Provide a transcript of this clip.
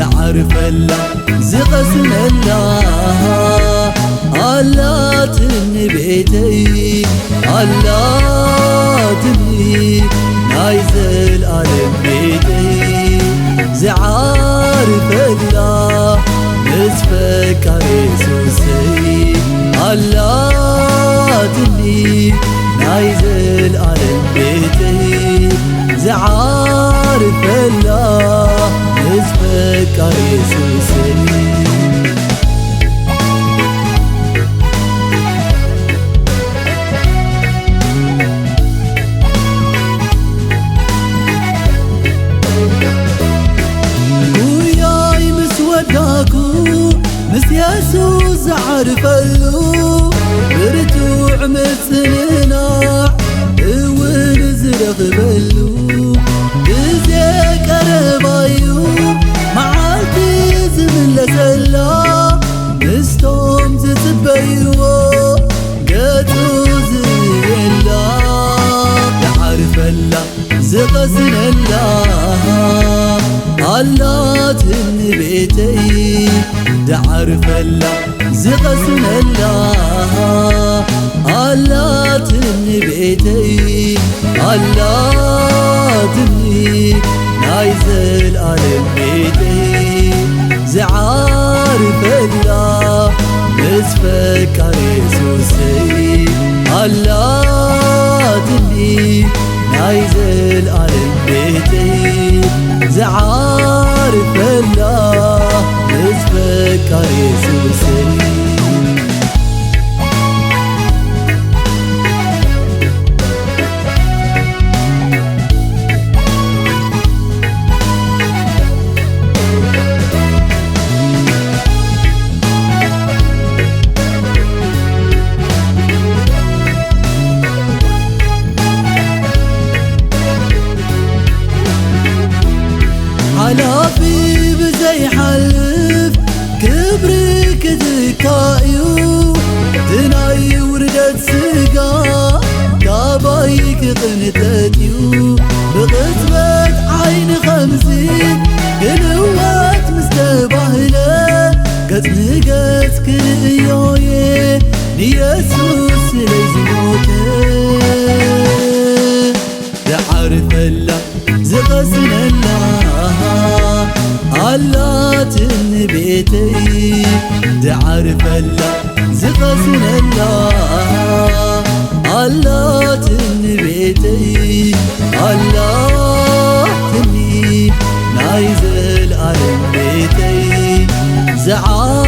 زعرفلا زغسنلا اللاتني بيتي اللاتني نايزل علم بيتي زعرفلا نسفك يسوسي اللاتني نايزل علم بيتي زعرفلا نسفك يسوسي مس يسوع زعرفلو برتوع مسننا ونزرق بلو بزيك قربايو معالتي زمن لسلا نستوم تتبيرو قاتو زيلا يعرفلا زغزن الله اللاتني بيتي دعرفلا زغزن الله اللاتني بيتي اللاتني نايزل علم بيتي زعرفلا نسفك يسوسي اللاتني نايزل علم بيتي زعرفلا نسفك يسوسي حلافي بزي حلف كبرك ذكايو تناي وردت سقا كابايك قنتتيو بغزبة عين خمسين كلوات مستباهلة كتنقت كيوي ليسوس ليزموته دعرفلا زغسن الله اللاتني بيتي دعرفلا زغسن الله اللاتني بيتي اللاتني نايزل علم بيتي زعار